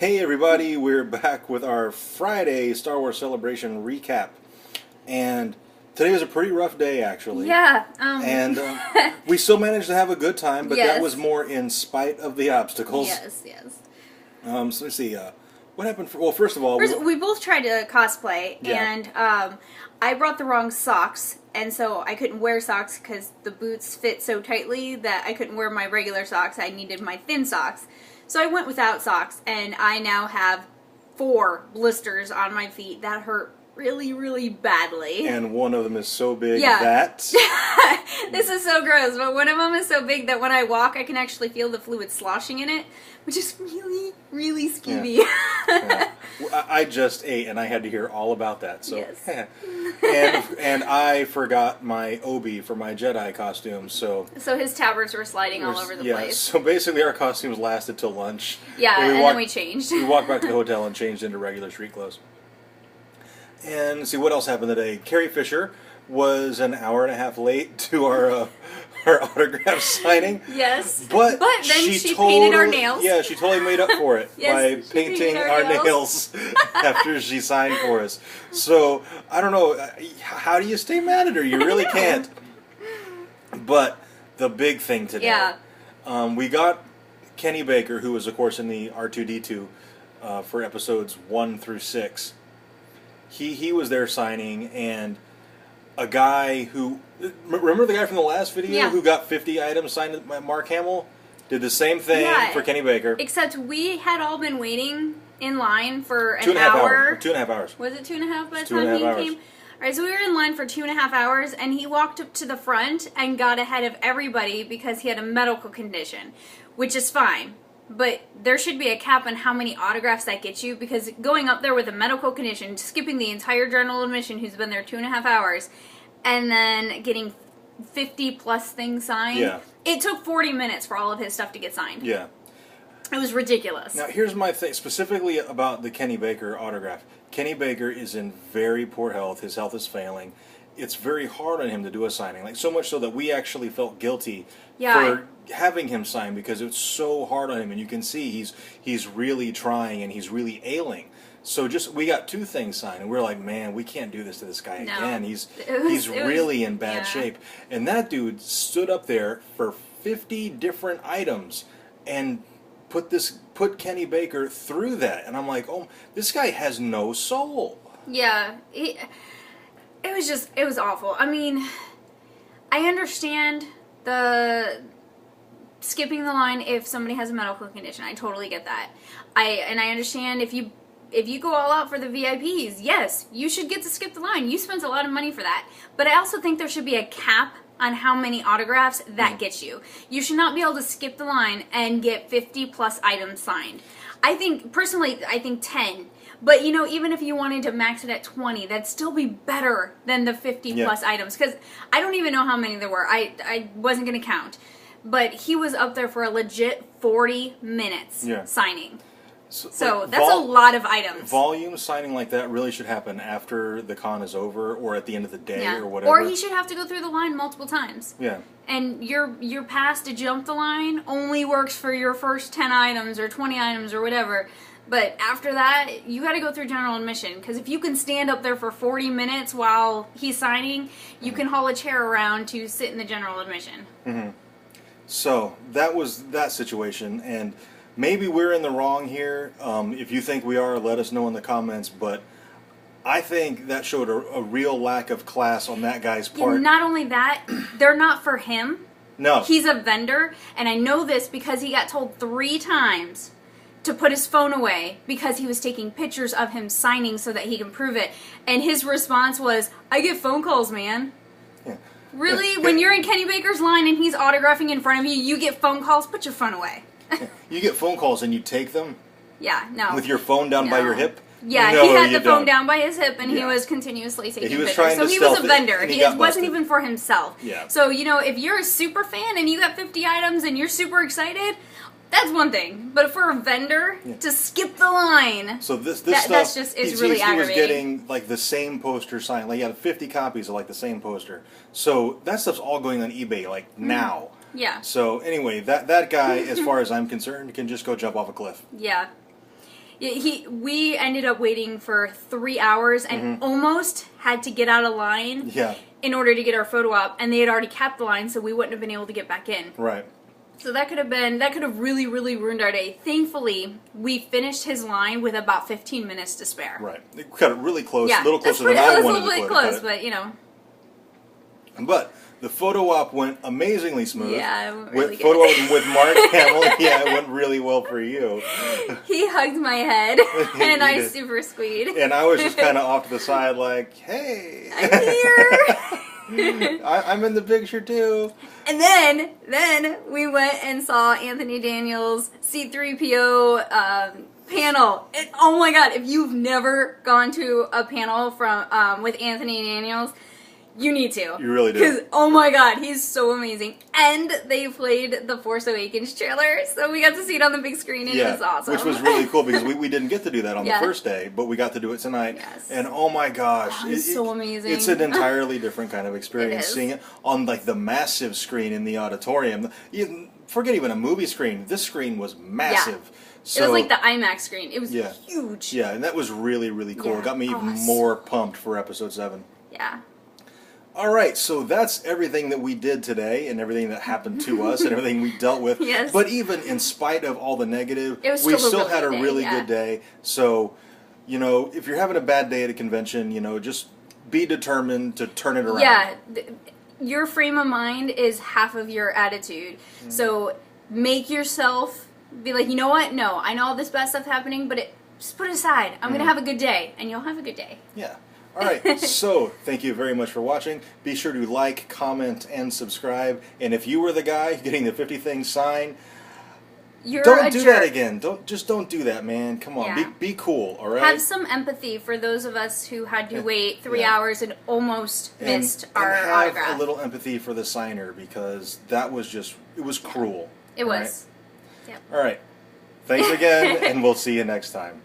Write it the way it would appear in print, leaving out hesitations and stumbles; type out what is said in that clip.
Hey everybody, we're back with our Friday Star Wars Celebration recap. And today was a pretty rough day, actually. Yeah. And we still managed to have a good time, but Yes. that was more in spite of the obstacles. Yes. So let's see, what happened well, first of all... We both tried to cosplay, Yeah. and I brought the wrong socks, and so I couldn't wear socks because the boots fit so tightly that I couldn't wear my regular socks. I needed my thin socks. So I went without socks, and I now have 4 blisters on my feet that hurt really, really badly. And one of them is so big Yeah. that... This is so gross, but one of them is so big that when I walk, I can actually feel the fluid sloshing in it, which is really, really skeevy. Yeah. I just ate, and I had to hear all about that. So, Yes. and I forgot my Obi for my Jedi costume, so... So his tabards were sliding all over the place. So basically our costumes lasted till lunch. Yeah, And then we changed. We walked back to the hotel and changed into regular street clothes. And let's see, what else happened today? Carrie Fisher was an hour and a half late to our autograph signing. Yes. But then she painted our nails. Yeah, she totally made up for it Yes, by she painting painted our our nails after she signed for us. So, I don't know, how do you stay mad at her? You really can't. But the big thing today, Yeah. we got Kenny Baker, who was, of course, in the R2-D2 for episodes 1 through 6. He was there signing, and a guy who... Remember the guy from the last video who got 50 items signed by Mark Hamill? Did the same thing for Kenny Baker. Except we had all been waiting in line for an 2.5 hour. hours. 2.5 hours. Was it 2.5 by the 2.5 time he hours. came? Alright, so we were in line for 2.5 hours, and he walked up to the front and got ahead of everybody because he had a medical condition, which is fine. But there should be a cap on how many autographs that gets you, because going up there with a medical condition, skipping the entire general admission who's been there 2.5 hours, and then getting 50 plus things signed, it took 40 minutes for all of his stuff to get signed. Yeah. It was ridiculous. Now, here's my thing, specifically about the Kenny Baker autograph. Kenny Baker is in very poor health. His health is failing. It's very hard on him to do a signing, like so much so that we actually felt guilty for having him sign because it's so hard on him, and you can see he's really trying and he's really ailing. So we got 2 things signed, and we're like, man, we can't do this to this guy again. He's really in bad shape. And that dude stood up there for 50 different items and put Kenny Baker through that, and I'm like, oh, this guy has no soul. Yeah, it was awful. I mean, I understand the skipping the line if somebody has a medical condition. I totally get that. I understand if you go all out for the VIPs, yes, you should get to skip the line. You spent a lot of money for that. But I also think there should be a cap on how many autographs that gets you. You should not be able to skip the line and get 50 plus items signed. Personally, I think 10. But, even if you wanted to max it at 20, that'd still be better than the 50 plus items. Because I don't even know how many there were. I wasn't going to count. But he was up there for a legit 40 minutes signing. So that's a lot of items. Volume signing like that really should happen after the con is over or at the end of the day or whatever. Or he should have to go through the line multiple times. Yeah. And your pass to jump the line only works for your first 10 items or 20 items or whatever. But after that, you got to go through general admission. Because if you can stand up there for 40 minutes while he's signing, you can haul a chair around to sit in the general admission. Mm-hmm. So that was that situation, and maybe we're in the wrong here. If you think we are, let us know in the comments. But I think that showed a real lack of class on that guy's part. Not only that, they're not for him. No. He's a vendor, and I know this because he got told 3 times to put his phone away because he was taking pictures of him signing so that he can prove it. And his response was, I get phone calls, man. Yeah. Really? When you're in Kenny Baker's line and he's autographing in front of you, you get phone calls? Put your phone away. You get phone calls and you take them? Yeah, no. With your phone down by your hip? Yeah, no, he had the phone don't. down by his hip, and he was continuously taking he was pictures. Trying so to he was a stealth vendor. it, It wasn't even for himself. Yeah. So, if you're a super fan and you got 50 items and you're super excited, that's one thing. But for a vendor to skip the line, so this stuff that's just is really aggravating. He was getting like the same poster signed. Like he had 50 copies of like the same poster. So that stuff's all going on eBay like now. Yeah. So anyway, that guy, as far as I'm concerned, can just go jump off a cliff. Yeah. We ended up waiting for 3 hours and almost had to get out of line in order to get our photo op, and they had already capped the line, so we wouldn't have been able to get back in. Right. So that could have really, really ruined our day. Thankfully, we finished his line with about 15 minutes to spare. Right. It cut it really close, a little closer than I wanted to put it. Close, but you know. But the photo op went amazingly smooth. Yeah, it went really good. Photo op with Mark Hamill, yeah, it went really well for you. He hugged my head, and I super squeed. And I was just kind of off to the side like, hey. I'm here. I'm in the picture too. And then we went and saw Anthony Daniels' C-3PO panel. Oh my god, if you've never gone to a panel from with Anthony Daniels, you need to. You really do. Because, oh my god, he's so amazing. And they played the Force Awakens trailer, so we got to see it on the big screen, and it was awesome. Which was really cool, because we didn't get to do that on the first day, but we got to do it tonight. Yes. And oh my gosh. It's so amazing. It's an entirely different kind of experience, seeing it on like the massive screen in the auditorium. Forget even a movie screen. This screen was massive. Yeah. So, it was like the IMAX screen. It was huge. Yeah, and that was really, really cool. Yeah. It got me even more pumped for episode 7. Yeah. Alright, so that's everything that we did today, and everything that happened to us, and everything we dealt with. Yes. But even in spite of all the negative, we still had a really good day. So, you know, if you're having a bad day at a convention, you know, just be determined to turn it around. Yeah. Your frame of mind is half of your attitude. So make yourself be like, you know what? No, I know all this bad stuff happening, but just put it aside. I'm going to have a good day, and you'll have a good day. Yeah. All right, so thank you very much for watching. Be sure to like, comment, and subscribe. And if you were the guy getting the 50 things sign, don't do that again. Don't do that, man. Come on, be cool. All right. Have some empathy for those of us who had to wait 3 hours and almost missed our autograph. Have a little empathy for the signer, because that was it was cruel. It was. Right? Yep. All right. Thanks again, and we'll see you next time.